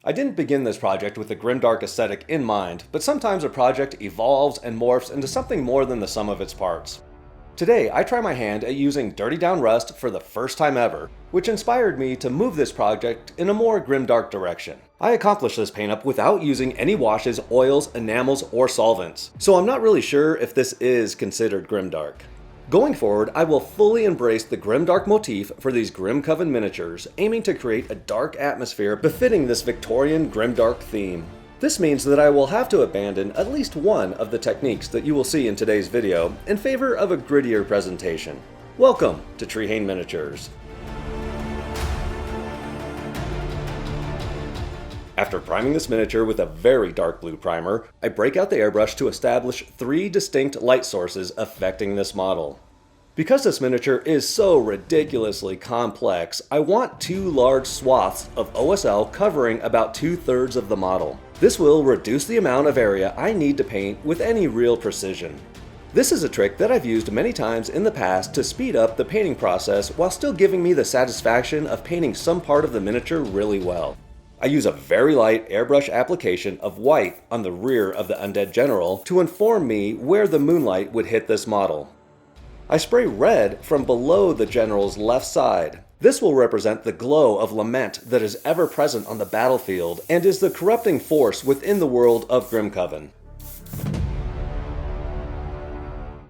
I didn't begin this project with the grimdark aesthetic in mind, but sometimes a project evolves and morphs into something more than the sum of its parts. Today, I try my hand at using Dirty Down Rust for the first time ever, which inspired me to move this project in a more grimdark direction. I accomplished this paint-up without using any washes, oils, enamels, or solvents, so I'm not really sure if this is considered grimdark. Going forward, I will fully embrace the grimdark motif for these Grimcoven miniatures, aiming to create a dark atmosphere befitting this Victorian grimdark theme. This means that I will have to abandon at least one of the techniques that you will see in today's video in favor of a grittier presentation. Welcome to Treehane Miniatures. After priming this miniature with a very dark blue primer, I break out the airbrush to establish 3 distinct light sources affecting this model. Because this miniature is so ridiculously complex, I want 2 large swaths of OSL covering about 2/3 of the model. This will reduce the amount of area I need to paint with any real precision. This is a trick that I've used many times in the past to speed up the painting process while still giving me the satisfaction of painting some part of the miniature really well. I use a very light airbrush application of white on the rear of the Undead General to inform me where the moonlight would hit this model. I spray red from below the General's left side. This will represent the glow of lament that is ever present on the battlefield and is the corrupting force within the world of Grimcoven.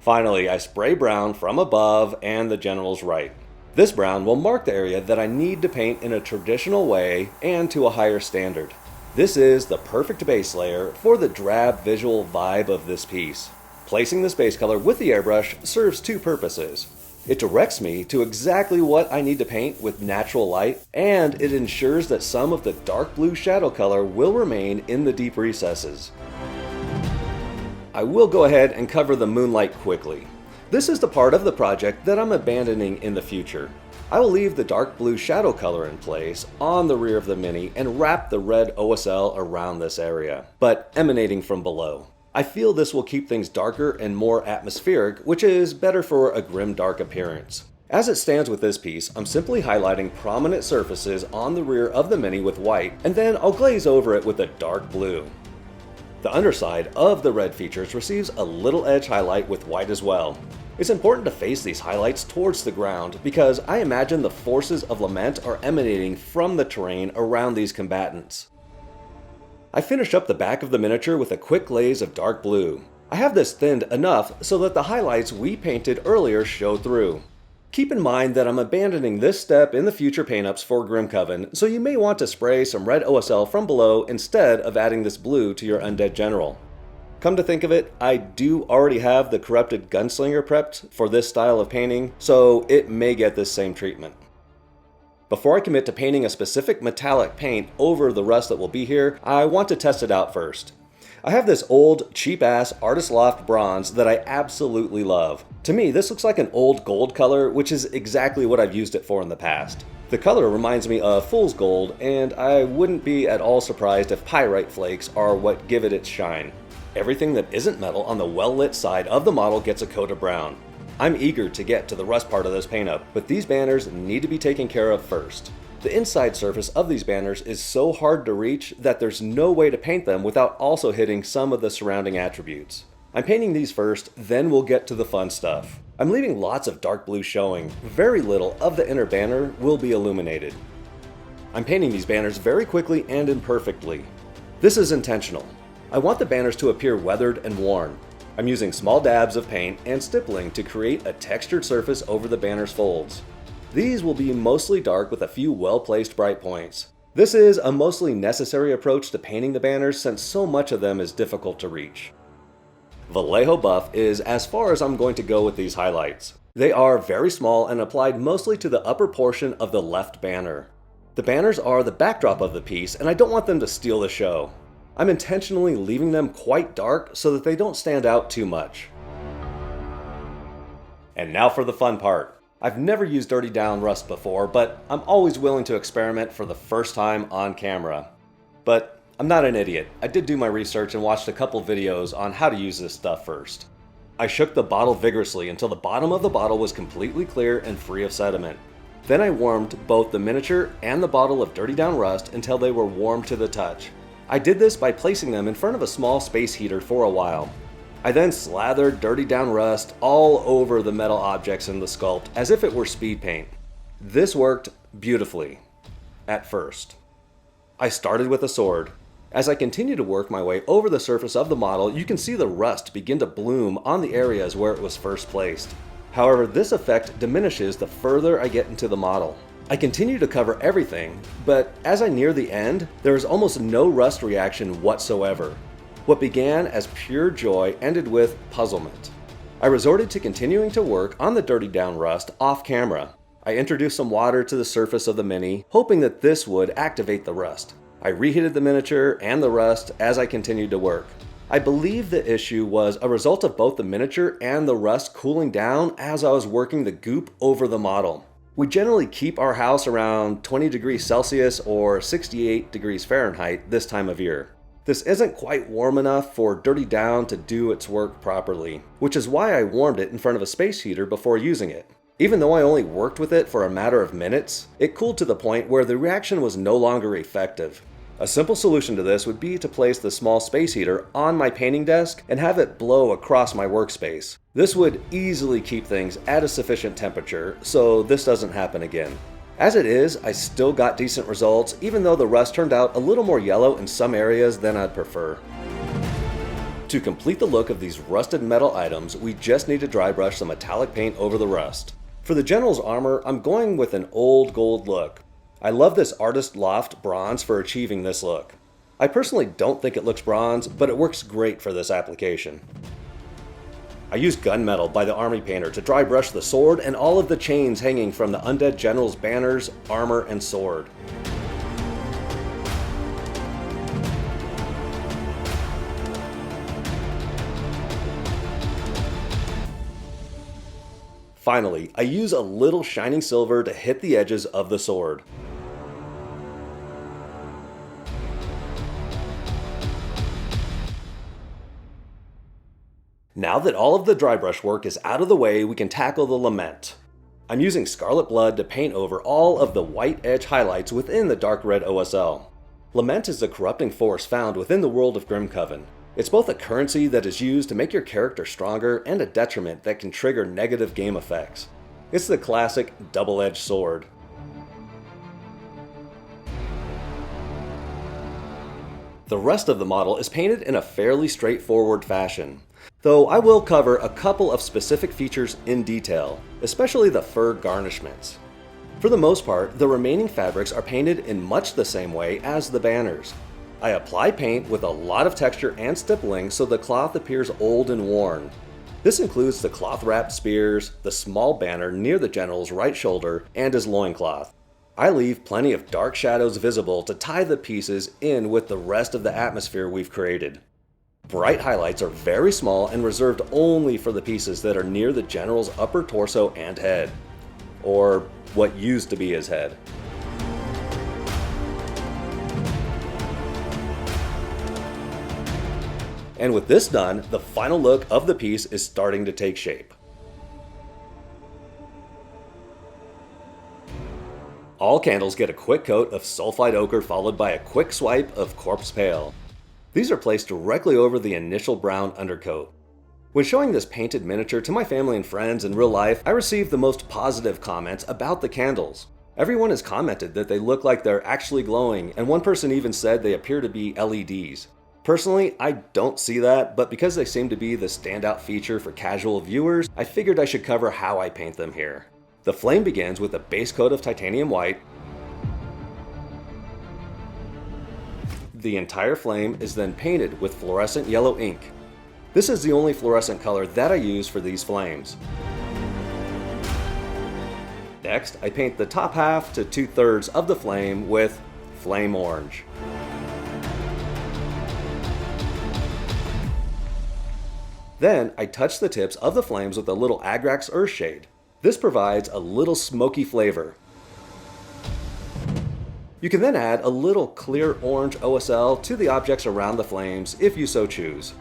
Finally, I spray brown from above and the General's right. This brown will mark the area that I need to paint in a traditional way and to a higher standard. This is the perfect base layer for the drab visual vibe of this piece. Placing this base color with the airbrush serves 2 purposes. It directs me to exactly what I need to paint with natural light, and it ensures that some of the dark blue shadow color will remain in the deep recesses. I will go ahead and cover the moonlight quickly. This is the part of the project that I'm abandoning in the future. I will leave the dark blue shadow color in place on the rear of the Mini and wrap the red OSL around this area, but emanating from below. I feel this will keep things darker and more atmospheric, which is better for a grimdark appearance. As it stands with this piece, I'm simply highlighting prominent surfaces on the rear of the Mini with white, and then I'll glaze over it with a dark blue. The underside of the red features receives a little edge highlight with white as well. It's important to face these highlights towards the ground because I imagine the forces of lament are emanating from the terrain around these combatants. I finish up the back of the miniature with a quick glaze of dark blue. I have this thinned enough so that the highlights we painted earlier show through. Keep in mind that I'm abandoning this step in the future paint-ups for Grimcoven, so you may want to spray some red OSL from below instead of adding this blue to your Undead General. Come to think of it, I do already have the corrupted gunslinger prepped for this style of painting, so it may get this same treatment. Before I commit to painting a specific metallic paint over the rest that will be here, I want to test it out first. I have this old, cheap-ass Artist Loft bronze that I absolutely love. To me, this looks like an old gold color, which is exactly what I've used it for in the past. The color reminds me of fool's gold, and I wouldn't be at all surprised if pyrite flakes are what give it its shine. Everything that isn't metal on the well-lit side of the model gets a coat of brown. I'm eager to get to the rust part of this paint-up, but these banners need to be taken care of first. The inside surface of these banners is so hard to reach that there's no way to paint them without also hitting some of the surrounding attributes. I'm painting these first, then we'll get to the fun stuff. I'm leaving lots of dark blue showing. Very little of the inner banner will be illuminated. I'm painting these banners very quickly and imperfectly. This is intentional. I want the banners to appear weathered and worn. I'm using small dabs of paint and stippling to create a textured surface over the banner's folds. These will be mostly dark with a few well-placed bright points. This is a mostly necessary approach to painting the banners since so much of them is difficult to reach. Vallejo buff is as far as I'm going to go with these highlights. They are very small and applied mostly to the upper portion of the left banner. The banners are the backdrop of the piece and I don't want them to steal the show. I'm intentionally leaving them quite dark so that they don't stand out too much. And now for the fun part. I've never used Dirty Down Rust before, but I'm always willing to experiment for the first time on camera. But I'm not an idiot. I did do my research and watched a couple videos on how to use this stuff first. I shook the bottle vigorously until the bottom of the bottle was completely clear and free of sediment. Then I warmed both the miniature and the bottle of Dirty Down Rust until they were warm to the touch. I did this by placing them in front of a small space heater for a while. I then slathered Dirty Down Rust all over the metal objects in the sculpt as if it were speed paint. This worked beautifully. At first. I started with a sword. As I continue to work my way over the surface of the model, you can see the rust begin to bloom on the areas where it was first placed. However, this effect diminishes the further I get into the model. I continue to cover everything, but as I near the end, there is almost no rust reaction whatsoever. What began as pure joy ended with puzzlement. I resorted to continuing to work on the Dirty Down Rust off camera. I introduced some water to the surface of the Mini, hoping that this would activate the rust. I reheated the miniature and the rust as I continued to work. I believe the issue was a result of both the miniature and the rust cooling down as I was working the goop over the model. We generally keep our house around 20 degrees Celsius or 68 degrees Fahrenheit this time of year. This isn't quite warm enough for Dirty Down to do its work properly, which is why I warmed it in front of a space heater before using it. Even though I only worked with it for a matter of minutes, it cooled to the point where the reaction was no longer effective. A simple solution to this would be to place the small space heater on my painting desk and have it blow across my workspace. This would easily keep things at a sufficient temperature, so this doesn't happen again. As it is, I still got decent results, even though the rust turned out a little more yellow in some areas than I'd prefer. To complete the look of these rusted metal items, we just need to dry brush some metallic paint over the rust. For the General's armor, I'm going with an old gold look. I love this Artist Loft bronze for achieving this look. I personally don't think it looks bronze, but it works great for this application. I used gunmetal by the Army Painter to dry brush the sword and all of the chains hanging from the Undead General's banners, armor, and sword. Finally, I use a little shining silver to hit the edges of the sword. Now that all of the dry brush work is out of the way, we can tackle the lament. I'm using Scarlet Blood to paint over all of the white edge highlights within the dark red OSL. Lament is the corrupting force found within the world of Grimcoven. It's both a currency that is used to make your character stronger and a detriment that can trigger negative game effects. It's the classic double-edged sword. The rest of the model is painted in a fairly straightforward fashion, though I will cover a couple of specific features in detail, especially the fur garnishments. For the most part, the remaining fabrics are painted in much the same way as the banners. I apply paint with a lot of texture and stippling so the cloth appears old and worn. This includes the cloth-wrapped spears, the small banner near the General's right shoulder, and his loincloth. I leave plenty of dark shadows visible to tie the pieces in with the rest of the atmosphere we've created. Bright highlights are very small and reserved only for the pieces that are near the General's upper torso and head. Or what used to be his head. And with this done, the final look of the piece is starting to take shape. All candles get a quick coat of sulfide ochre followed by a quick swipe of corpse pale. These are placed directly over the initial brown undercoat. When showing this painted miniature to my family and friends in real life, I received the most positive comments about the candles. Everyone has commented that they look like they're actually glowing, and one person even said they appear to be LEDs. Personally, I don't see that, but because they seem to be the standout feature for casual viewers, I figured I should cover how I paint them here. The flame begins with a base coat of titanium white. The entire flame is then painted with fluorescent yellow ink. This is the only fluorescent color that I use for these flames. Next, I paint the top half to 2/3 of the flame with flame orange. Then, I touch the tips of the flames with a little Agrax Earthshade. This provides a little smoky flavor. You can then add a little clear orange OSL to the objects around the flames if you so choose.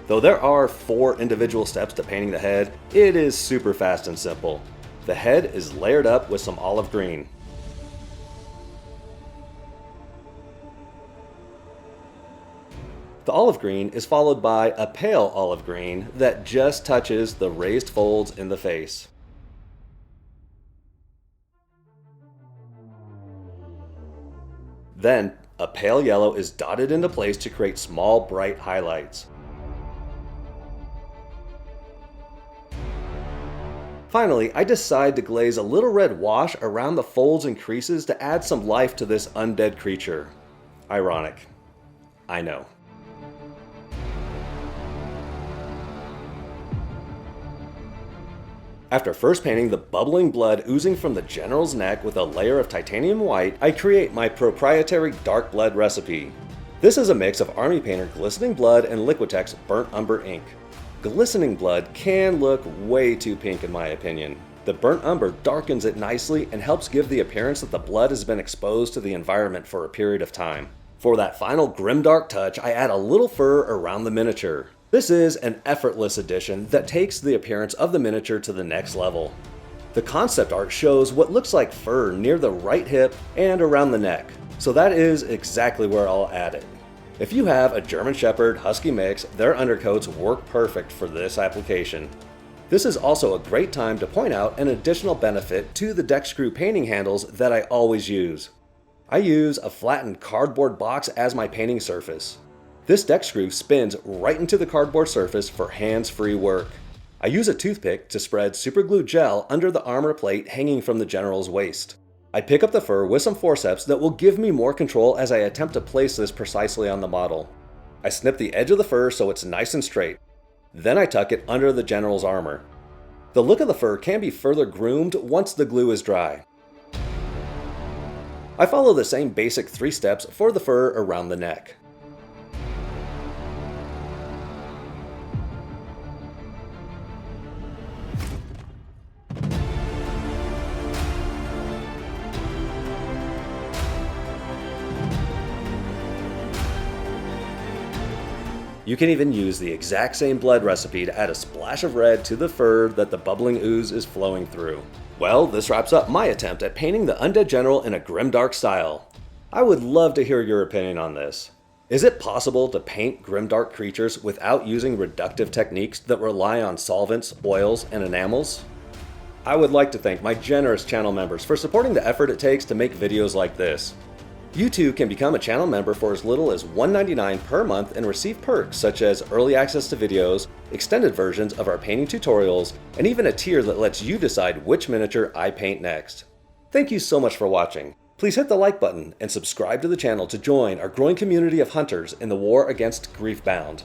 Though there are 4 individual steps to painting the head, it is super fast and simple. The head is layered up with some olive green. The olive green is followed by a pale olive green that just touches the raised folds in the face. Then, a pale yellow is dotted into place to create small, bright highlights. Finally, I decide to glaze a little red wash around the folds and creases to add some life to this undead creature. Ironic. I know. After first painting the bubbling blood oozing from the general's neck with a layer of titanium white, I create my proprietary dark blood recipe. This is a mix of Army Painter Glistening Blood and Liquitex Burnt Umber ink. Glistening blood can look way too pink in my opinion. The burnt umber darkens it nicely and helps give the appearance that the blood has been exposed to the environment for a period of time. For that final grimdark touch, I add a little fur around the miniature. This is an effortless addition that takes the appearance of the miniature to the next level. The concept art shows what looks like fur near the right hip and around the neck, so that is exactly where I'll add it. If you have a German Shepherd Husky mix, their undercoats work perfect for this application. This is also a great time to point out an additional benefit to the deck screw painting handles that I always use. I use a flattened cardboard box as my painting surface. This deck screw spins right into the cardboard surface for hands-free work. I use a toothpick to spread superglue gel under the armor plate hanging from the general's waist. I pick up the fur with some forceps that will give me more control as I attempt to place this precisely on the model. I snip the edge of the fur so it's nice and straight. Then I tuck it under the general's armor. The look of the fur can be further groomed once the glue is dry. I follow the same basic 3 steps for the fur around the neck. You can even use the exact same blood recipe to add a splash of red to the fur that the bubbling ooze is flowing through. Well, this wraps up my attempt at painting the Undead General in a grimdark style. I would love to hear your opinion on this. Is it possible to paint grimdark creatures without using reductive techniques that rely on solvents, oils, and enamels? I would like to thank my generous channel members for supporting the effort it takes to make videos like this. You too can become a channel member for as little as $1.99 per month and receive perks such as early access to videos, extended versions of our painting tutorials, and even a tier that lets you decide which miniature I paint next. Thank you so much for watching. Please hit the like button and subscribe to the channel to join our growing community of hunters in the war against Griefbound.